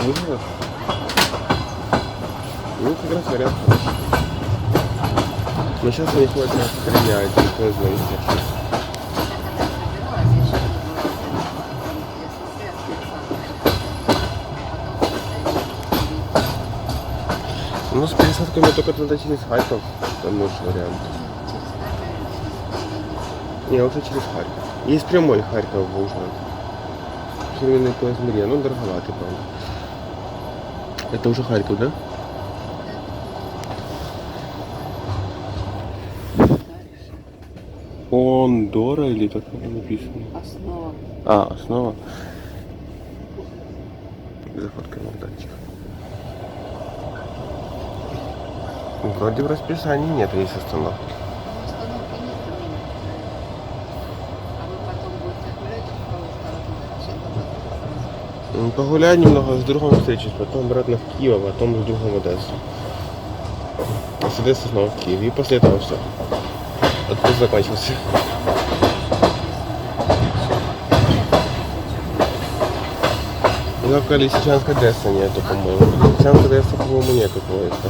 вызвала? Ну, как раз вариант. Но сейчас у них вот стреляют, никто звонит. Ну, с пересадками только надо через Харьков, там может вариант. Не, лучше через Харьков. Есть прямой Харьков в Ужгород. Фирменный поезд Мрия, ну дороговатый, правда. Это уже Харьков, да? Ондора или как это написано? Основа. А, основа. Зафоткаем Богданчик. Вроде в расписании нет, есть остановки. Остановки нет у меня. А вы потом будете гулять в Павловском? Погуляю немного, с другом встречусь, потом обратно в Киев, а потом с другом в Одессу. А с Одессы снова в Киев. И после этого все. Отпуск закончился. Только Лисичанск Одесса нету, по-моему. Лисичанск Одесса, по-моему, нету поезда.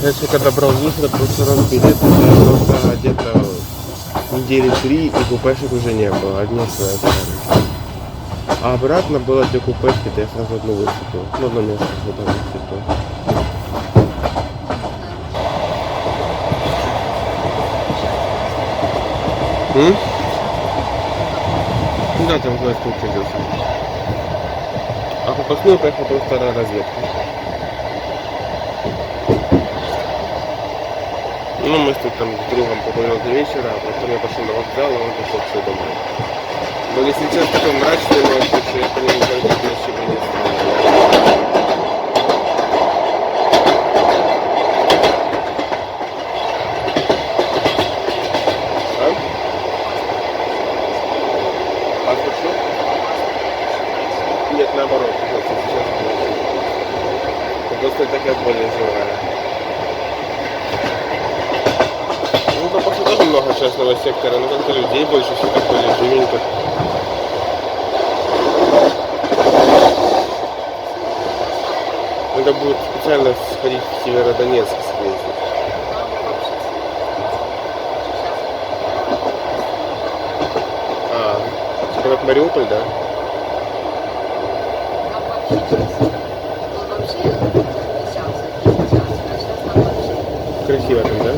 Если когда брал Михра, просто раз билет, просто где-то недели 3 и купешек уже не было, одни свои остались. А обратно было для купешки, то я сразу одну высыпал. Ну, одно место сюда высыпал. Да, там в Москву придется. А попасную поехал просто на разведку. Ну, мы тут там с другом погуляли до вечера, а потом я пошел на вокзал, и он пошел все домой. Но если честно, такой мрачный, но что я по нему говорить ничего не стал. А? Паспорт что? Нет, наоборот, сейчас. Просто так я более живая. Ну, там просто тоже много частного сектора, но как-то людей больше, все так более живенько. Надо будет специально сходить в Северодонецк съездить. А, типа как Мариуполь, да? Красиво там, да?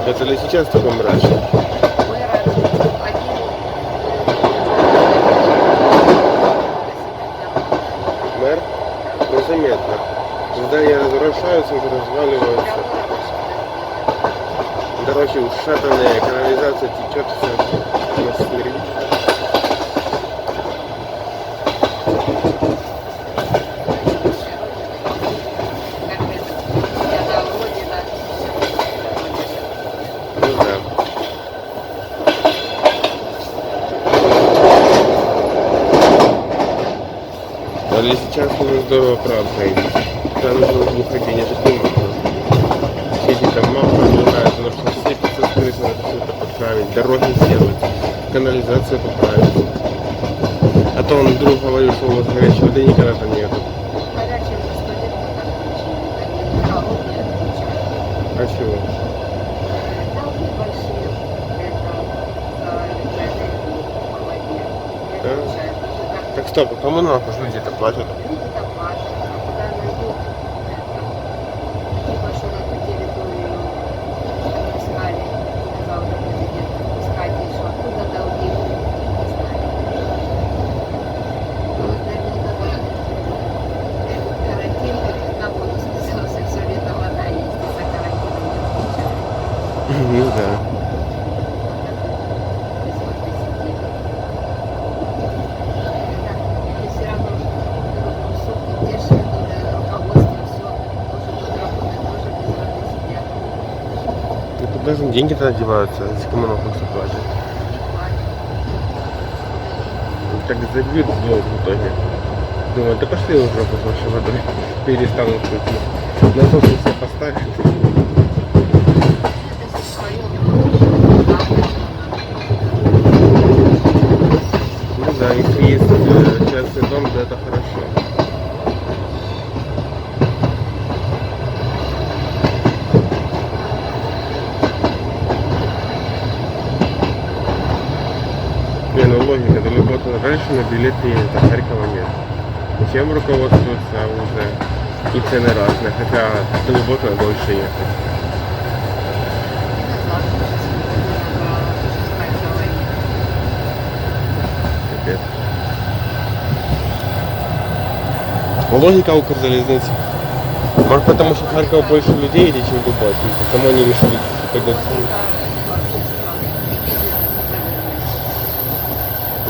Это ли сейчас такой мрачный? Мэр? Ну, заметно. Здания разрушаются, уже разваливаются. Дороги ушатанные, канализация течет, все. Нас смирить. Але сейчас уже здорово проходить. Там нужно выходить, я же не могу. Сети там мало разбирают, нужно все 500 крыс, надо все это подправить, дороги сделать, канализацию поправить. А то он вдруг говорит, что у нас горячей воды никогда там нету. А чего? Да? Так стоп, а кому надо, что люди это платят? Ну да. Даже деньги тогда деваются, если коммуналку все платят. так забьют в воду в итоге. Думаю, да пошли уже с вашей водой, перестанут пить. На то, что все поставишь. Это все свое. Ну да, если есть частный дом, то это хорошо. Не, ну логика, до любого раньше на билеты ездят, а Харькова нет. Чем руководствуются уже и цены разные, хотя до Любота дольше ехать. Капец. Логика Укрзалезницы. Может потому что в Харьков больше людей едет, чем в Дубай. Потому они решили поднять цену.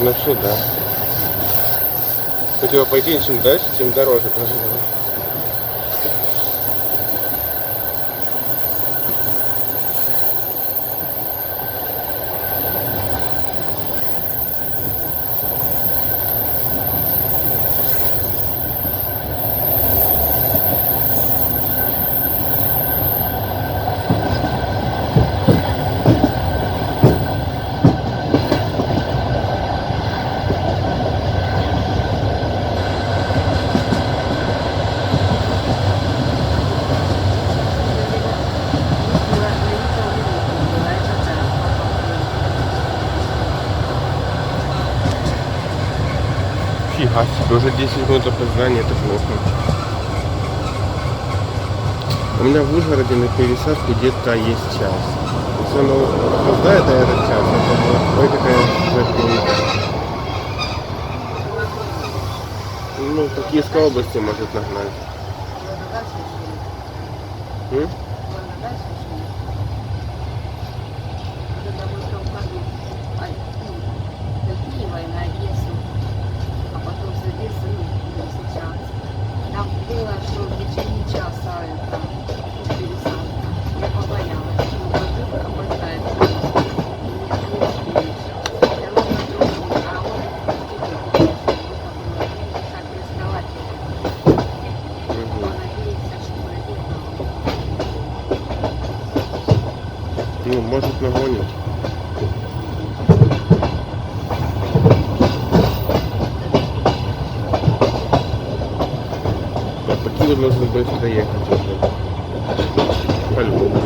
Ну что, да. У тебя пойти, чем дальше, тем дороже проживает. Фига себе, уже 10 минут опоздания, это плохо. У меня в Ужгороде на пересадку где-то есть час. Если он опоздает, а этот час, это будет, ой, какая запинка. Ну, в Киевской области может нагнать. М? Там было, что в течение часа это пересадка. Я побоялась, что вдруг опоздает. И не успеешь. Я ровно другую, а он так рисковать. Понадеялся, что проехал. Ну, может нагонит. Киев должен быстро доехать уже. По-любому.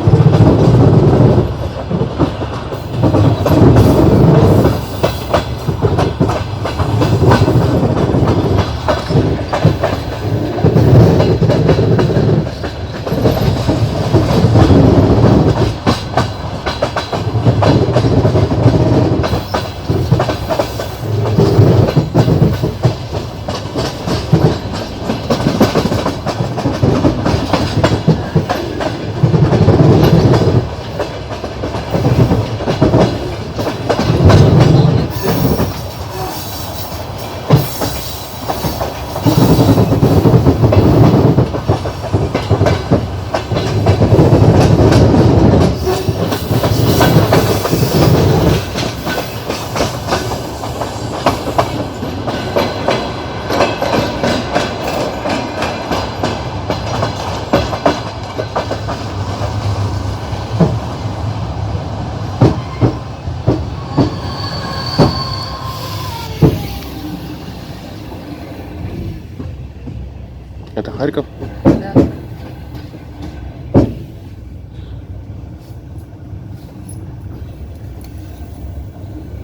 Это Харьков? Да.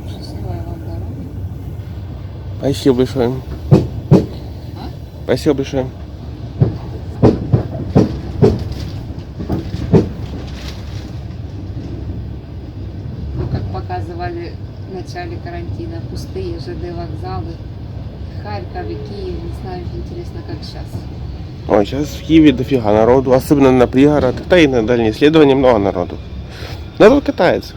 Счастливая вам дорога. Спасибо большое. Спасибо большое. Ну, как показывали в начале карантина, пустые ЖД вокзалы. Харьков и Киев, не знаю, интересно, как сейчас. Ой, сейчас в Киеве дофига народу, особенно на пригород, да и на дальние исследования много народу. Народ катается.